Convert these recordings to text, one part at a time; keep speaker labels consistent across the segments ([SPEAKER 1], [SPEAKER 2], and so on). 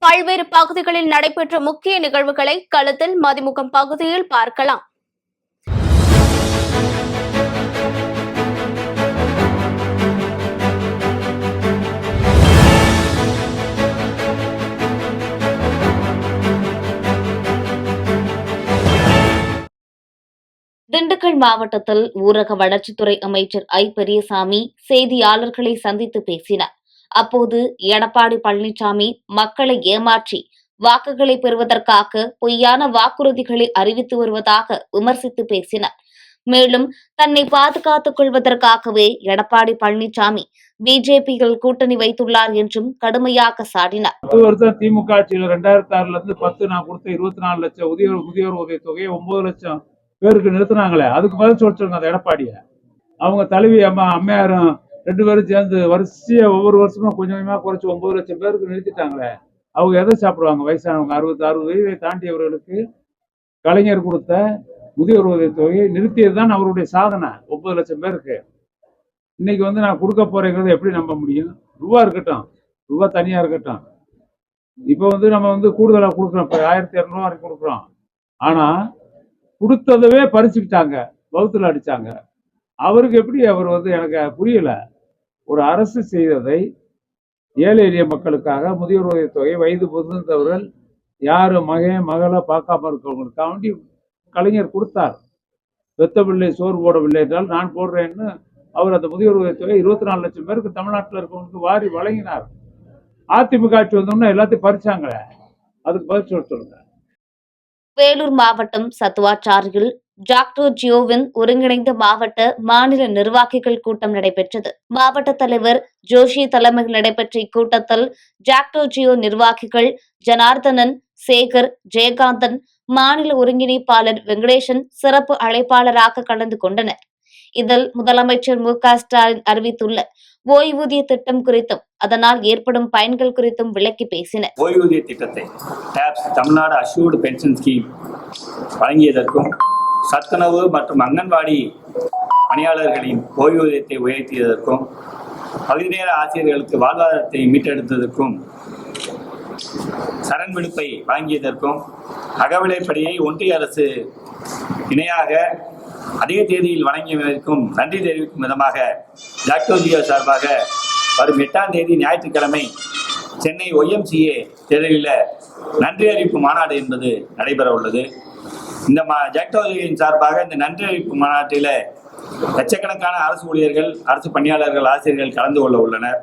[SPEAKER 1] பல்வேறு பகுதிகளில் நடைபெற்ற முக்கிய நிகழ்வுகளை களத்தில் மதிமுகம் பகுதியில் பார்க்கலாம். திண்டுக்கல் மாவட்டத்தில் ஊரக வளர்ச்சித்துறை அமைச்சர் ஐ. பெரியசாமி செய்தியாளர்களை சந்தித்து பேசினார். அப்போது எடப்பாடி பழனிசாமி மக்களை ஏமாற்றி வாக்குகளை பெறுவதற்காக பொய்யான வாக்குறுதிகளை அறிவித்து வருவதாக விமர்சித்து பேசினார். மேலும் தன்னை பாதுகாத்துக் கொள்வதற்காகவே எடப்பாடி பழனிசாமி பிஜேபியில் கூட்டணி வைத்துள்ளார் என்றும் கடுமையாக சாடினார்.
[SPEAKER 2] திமுக ஆட்சியில் 2006ல இருந்து 10 நான் கொடுத்த 24 லட்சம் முதியோர் உதவித்தொகையை 9 லட்சம் பேருக்கு நிறுத்தினாங்களே, அதுக்கு பதில் சொல்லிட்டு அந்த எடப்பாடிய அவங்க தலைவி அம்மையாரும் 2 பேரும் சேர்ந்து வரிசையா ஒவ்வொரு வருஷமும் கொஞ்சம் கொஞ்சமா குறைச்சி 9 லட்சம் பேருக்கு நிறுத்திட்டாங்களே. அவங்க எதை சாப்பிடுவாங்க? வயசானவங்க 60 வயதை தாண்டியவர்களுக்கு கலைஞர் கொடுத்த முதியோர் உதவித்தொகையை நிறுத்தியதுதான் அவருடைய சாதனை. 9 லட்சம் பேருக்கு இன்னைக்கு நான் கொடுக்க போறேங்கிறத எப்படி நம்ப முடியும்? ரூபா இருக்கட்டும், ரூபா தனியா இருக்கட்டும். இப்போ நம்ம கூடுதலா கொடுக்குறோம். இப்போ 1200 வரைக்கும் கொடுக்குறோம். ஆனா கொடுத்ததவே பறிச்சுக்கிட்டாங்க, வகுத்துல அடிச்சாங்க. அவருக்கு எப்படி அவர் எனக்கு புரியல. ஒரு அரசு செய்ததை ஏழை எளிய மக்களுக்காக முதியோர் உதவித்தொகை வயது முதிர்ந்தவர்கள் யாரு மகளை பார்க்காம இருக்கவங்களுக்காக கலைஞர் கொடுத்தார். பெத்த பிள்ளை சோறு போடவில்லை என்றால் நான் போடுறேன்னு அவர் அந்த முதியோர் உதவித்தொகை 24 லட்சம் பேருக்கு தமிழ்நாட்டில் இருக்கவங்களுக்கு வாரி வழங்கினார். அதிமுக ஆட்சி வந்தோம்னா எல்லாத்தையும் பறிச்சாங்களே, அதுக்கு பதில் சொல்லுங்க.
[SPEAKER 1] வேலூர் மாவட்டம் சத்துவாச்சாரியில் டாக்டர் ஜியோவின் ஒருங்கிணைந்த மாவட்ட மாநில நிர்வாகிகள் கூட்டம் நடைபெற்றது. மாவட்ட தலைவர் ஜோஷி தலைமையில் நடைபெற்ற இக்கூட்டத்தில் டாக்டர் ஜியோ நிர்வாகிகள் ஜனார்தனன், சேகர், ஜெயகாந்தன், மாநில ஒருங்கிணைப்பாளர் வெங்கடேசன் சிறப்பு அழைப்பாளராக கலந்து கொண்டனர். இதில் முதலமைச்சர் மு.க.ஸ்டாலின் அறிவித்துள்ள ஓய்வூதிய திட்டம் குறித்தும் அதனால் ஏற்படும் பயன்கள் குறித்தும் விளக்கி பேசினர்.
[SPEAKER 3] ஓய்வூதிய திட்டத்தை தமிழ்நாடு அஷ்யூர்டு பென்ஷன் ஸ்கீம் வழங்கியதற்கும் சத்துணவு மற்றும் அங்கன்வாடி பணியாளர்களின் ஓய்வூதியத்தை உயர்த்தியதற்கும் பகுதி நேர ஆசிரியர்களுக்கு வாழ்வாதாரத்தை மீட்டெடுத்ததற்கும் சரண் விடுப்பை வழங்கியதற்கும் அகவிலைப்படியை ஒன்றிய அரசு இணையாக அதே தேதியில் வழங்கியதற்கும் நன்றி தெரிவிக்கும் விதமாக டாக்டர் ஜியோ சார்பாக வரும் 8ஆம் தேதி ஞாயிற்றுக்கிழமை சென்னை OMCA திடலில் நன்றி அறிவிப்பு மாநாடு என்பது நடைபெற உள்ளது. இந்த டாக்டர் ஜியோவின் சார்பாக இந்த நன்றி அறிவிப்பு மாநாட்டில் லட்சக்கணக்கான அரசு ஊழியர்கள், அரசு பணியாளர்கள், ஆசிரியர்கள் கலந்து கொள்ள உள்ளனர்.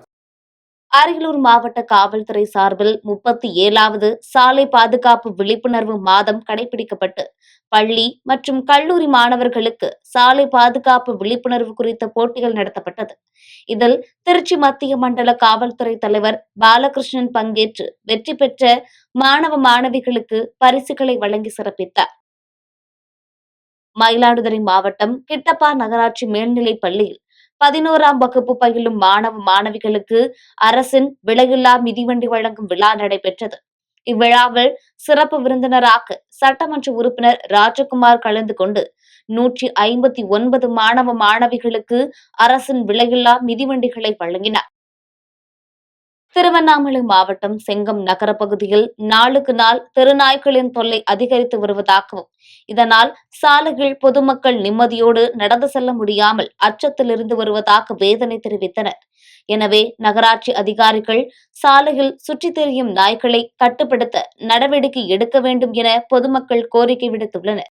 [SPEAKER 1] அரியலூர் மாவட்ட காவல்துறை சார்பில் 37வது சாலை பாதுகாப்பு விழிப்புணர்வு மாதம் கடைபிடிக்கப்பட்டு பள்ளி மற்றும் கல்லூரி மாணவர்களுக்கு சாலை பாதுகாப்பு விழிப்புணர்வு குறித்த போட்டிகள் நடத்தப்பட்டது. இதில் திருச்சி மத்திய மண்டல காவல்துறை தலைவர் பாலகிருஷ்ணன் பங்கேற்று வெற்றி பெற்ற மாணவ மாணவிகளுக்கு பரிசுகளை வழங்கி சிறப்பித்தார். மயிலாடுதுறை மாவட்டம் கிட்டப்பா நகராட்சி மேல்நிலைப் பள்ளியில் 11ஆம் வகுப்பு பயிலும் மாணவ மாணவிகளுக்கு அரசின் விலையில்லா மிதிவண்டி வழங்கும் விழா நடைபெற்றது. இவ்விழாவில் சிறப்பு விருந்தினராக சட்டமன்ற உறுப்பினர் ராஜகுமார் கலந்து கொண்டு 159 மாணவ மாணவிகளுக்கு அரசின் விலையில்லா மிதிவண்டிகளை வழங்கினார். திருவண்ணாமலை மாவட்டம் செங்கம் நகர பகுதியில் நாளுக்கு நாள் தெருநாய்களின் தொல்லை அதிகரித்து வருவதாகவும் இதனால் சாலையில் பொதுமக்கள் நிம்மதியோடு நடந்து செல்ல முடியாமல் அச்சத்தில் இருந்து வருவதாக வேதனை தெரிவித்தனர். எனவே நகராட்சி அதிகாரிகள் சாலையில் சுற்றித் திரியும் நாய்களை கட்டுப்படுத்த நடவடிக்கை எடுக்க வேண்டும் என பொதுமக்கள் கோரிக்கை விடுத்துள்ளனர்.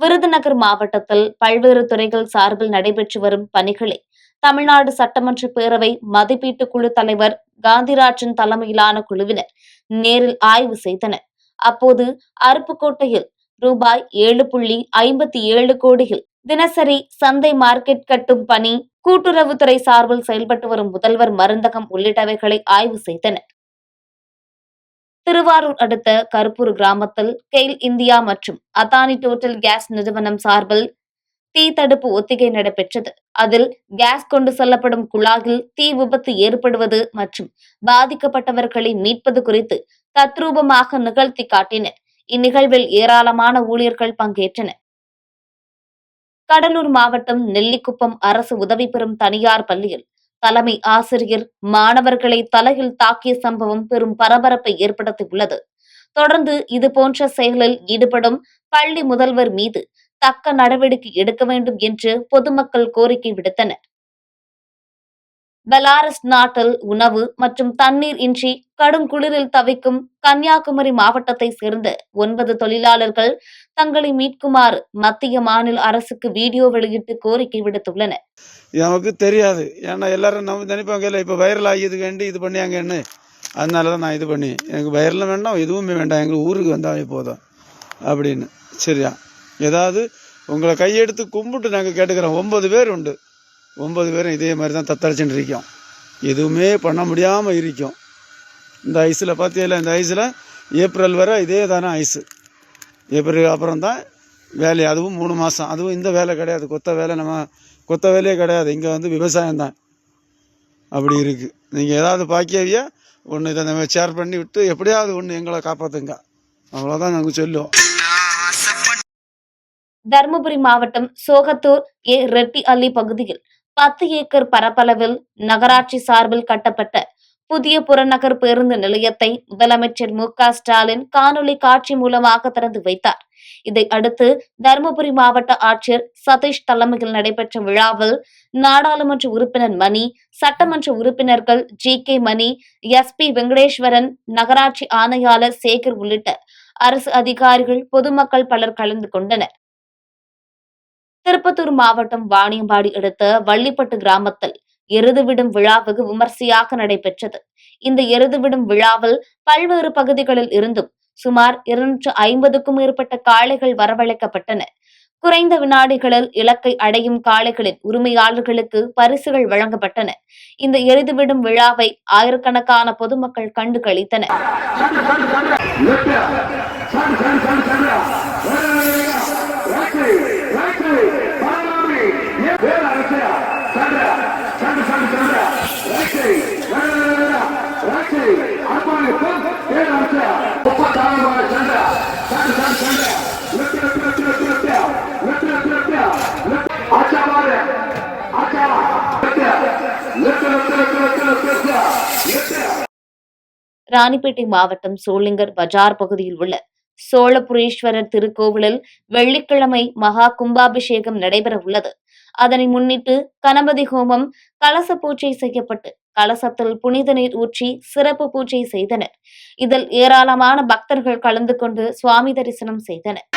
[SPEAKER 1] விருதுநகர் மாவட்டத்தில் பல்வேறு துறைகள் சார்பில் நடைபெற்று வரும் பணிகளை தமிழ்நாடு சட்டமன்ற பேரவை மதிப்பீட்டு குழு தலைவர் காந்திராஜன் தலைமையிலான குழுவினர் நேரில் ஆய்வு செய்தனர். அப்போது அருப்புக்கோட்டையில் ரூபாய் 7.57 கோடியில் தினசரி சந்தை மார்க்கெட் கட்டும் பணி, கூட்டுறவுத்துறை சார்பில் செயல்பட்டு வரும் முதல்வர் மருந்தகம் உள்ளிட்டவைகளை ஆய்வு செய்தனர். திருவாரூர் அடுத்த கருப்பூர் கிராமத்தில் கெயில் இந்தியா மற்றும் அதானி டோட்டல் கேஸ் நிறுவனம் சார்பில் தீ தடுப்பு ஒத்திகை நடைபெற்றது. அதில் கேஸ் கொண்டு செல்லப்படும் குழாயில் தீ விபத்து ஏற்படுவது மற்றும் பாதிக்கப்பட்டவர்களை மீட்பது குறித்து தத்ரூபமாக நிகழ்த்தி காட்டினர். இந்நிகழ்வில் ஏராளமான ஊழியர்கள் பங்கேற்றனர். கடலூர் மாவட்டம் நெல்லிக்குப்பம் அரசு உதவி பெறும் தனியார் பள்ளியில் தலைமை ஆசிரியர் மாணவர்களை தலையில் தாக்கிய சம்பவம் பெரும் பரபரப்பை ஏற்படுத்தியுள்ளது. தொடர்ந்து இதுபோன்ற செயலில் ஈடுபடும் பள்ளி முதல்வர் மீது தக்க நடவடிக்கை எடுக்க வேண்டும் என்று பொதுமக்கள் கோரிக்கை விடுத்தனர். பெலாரஸ் நாட்டில் உணவு மற்றும் தண்ணீர் இன்றி கடும் குளிரில் தவிக்கும் கன்னியாகுமரி மாவட்டத்தை சேர்ந்த 9 தொழிலாளர்கள் தங்களை மீட்குமாறு மத்திய மாநில அரசுக்கு வீடியோ வெளியிட்டு கோரிக்கை விடுத்துள்ளனர்.
[SPEAKER 4] நமக்கு தெரியாது, ஏன்னா எல்லாரும் நம்ம நினைப்பாங்க இப்போ வைரல் ஆகியது வேண்டி இது பண்ணியாங்கன்னு. அதனால தான் நான் இது பண்ணி எனக்கு வைரலும் வேண்டாம், எதுவுமே வேண்டாம், எங்கள் ஊருக்கு வந்தாவே போதும் அப்படின்னு. சரியா, ஏதாவது உங்களை கையெடுத்து கும்பிட்டு நாங்கள் கேட்டுக்கிறோம். 9 பேர் உண்டு, 9 பேரும் இதே மாதிரி தான் தத்தளிச்சுட்டு இருக்கோம். எதுவுமே பண்ண முடியாமல் இருக்கோம். இந்த ஐஸில் பார்த்தியில, இந்த ஐஸில் ஏப்ரல் வரை இதே தானே ஐஸு. ஏப்ரல் அப்புறம் தான் வேலை, அதுவும் 3 மாதம். அதுவும் இந்த வேலை கிடையாது, கொத்த வேலை. நம்ம கொத்த வேலையே கிடையாது, இங்கே வந்து விவசாயம் தான். அப்படி இருக்குது. நீங்கள் ஏதாவது பாக்கியவியா ஒன்று இதை நம்ம ஷேர் பண்ணி விட்டு எப்படியாவது ஒன்று எங்களை காப்பாற்றுங்க, அவ்வளோதான் நாங்கள் சொல்லுவோம்.
[SPEAKER 1] தருமபுரி மாவட்டம் சோகத்தூர் ரெட்டி அள்ளி பகுதியில் 10 ஏக்கர் பரப்பளவில் நகராட்சி சார்பில் கட்டப்பட்ட புதிய புறநகர் பேருந்து நிலையத்தை முதலமைச்சர் மு.க.ஸ்டாலின் காணொலி காட்சி மூலமாக திறந்து வைத்தார். இதை அடுத்து தருமபுரி மாவட்ட ஆட்சியர் சதீஷ் தலைமையில் நடைபெற்ற விழாவில் நாடாளுமன்ற உறுப்பினர் மணி, சட்டமன்ற உறுப்பினர்கள் ஜி.கே. மணி, எஸ்.பி. வெங்கடேஸ்வரன், நகராட்சி ஆணையாளர் சேகர் உள்ளிட்ட அரசு அதிகாரிகள், பொதுமக்கள் பலர் கலந்து கொண்டனர். திருப்பத்தூர் மாவட்டம் வாணியம்பாடி அடுத்த வள்ளிப்பட்டு கிராமத்தில் எருதுவிடும் விழா வெகு விமர்சையாக நடைபெற்றது. இந்த எருதுவிடும் விழாவில் பல்வேறு பகுதிகளில் இருந்தும் சுமார் 250க்கும் மேற்பட்ட காளைகள் வரவழைக்கப்பட்டன. குறைந்த வினாடிகளில் இலக்கை அடையும் காளைகளின் உரிமையாளர்களுக்கு பரிசுகள் வழங்கப்பட்டன. இந்த எருதுவிடும் விழாவை ஆயிரக்கணக்கான பொதுமக்கள் கண்டு களித்தனர். ராணிப்பேட்டை மாவட்டம் சோளிங்கர் பஜார் பகுதியில் உள்ள சோழபுரீஸ்வரர் திருக்கோவிலில் வெள்ளிக்கிழமை மகா கும்பாபிஷேகம் நடைபெற உள்ளது. அதனை முன்னிட்டு கணபதி ஹோமம், கலச பூஜை செய்யப்பட்டு கலசத்தில் புனித நீர் ஊற்றி சிறப்பு பூஜை செய்தனர். இதில் ஏராளமான பக்தர்கள் கலந்து கொண்டு சுவாமி தரிசனம் செய்தனர்.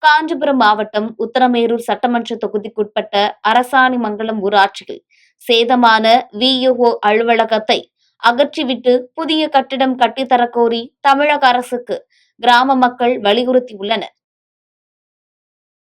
[SPEAKER 1] காஞ்சிபுரம் மாவட்டம் உத்தரமேரூர் சட்டமன்ற தொகுதிக்குட்பட்ட அரசாணிமங்கலம் ஊராட்சியில் சேதமான விஓஓ அலுவலகத்தை அகற்றிவிட்டு புதிய கட்டிடம் கட்டித்தரக்கோரி தமிழக அரசுக்கு கிராம மக்கள் வலியுறுத்தியுள்ளனர்.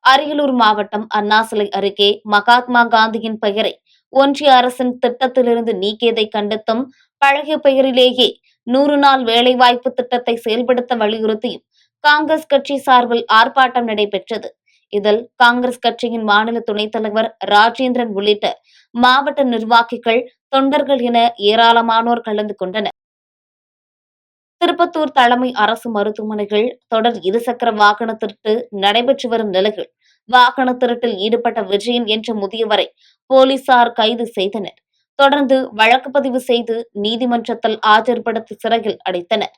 [SPEAKER 1] அரியலூர் மாவட்டம் அண்ணாசிலை அருகே மகாத்மா காந்தியின் பெயரை ஒன்றிய அரசின் திட்டத்திலிருந்து நீக்கியதை கண்டித்தும் பழைய பெயரிலேயே 100 நாள் வேலைவாய்ப்பு திட்டத்தை செயல்படுத்த வலியுறுத்தியும் காங்கிரஸ் கட்சி சார்பில் ஆர்ப்பாட்டம் நடைபெற்றது. இதில் காங்கிரஸ் கட்சியின் மாநில துணைத் தலைவர் ராஜேந்திரன் உள்ளிட்ட மாவட்ட நிர்வாகிகள், தொண்டர்கள் என ஏராளமானோர் கலந்து கொண்டனர். திருப்பத்தூர் தலைமை அரசு மருத்துவமனைகள் தொடர் இருசக்கர வாகன திருட்டு நடைபெற்று வரும் நிலையில் வாகன திருட்டில் ஈடுபட்ட விஜயன் என்ற முதியவரை போலீசார் கைது செய்தனர். தொடர்ந்து வழக்கு பதிவு செய்து நீதிமன்றத்தில் ஆஜர்படுத்தி சிறையில் அடைத்தனர்.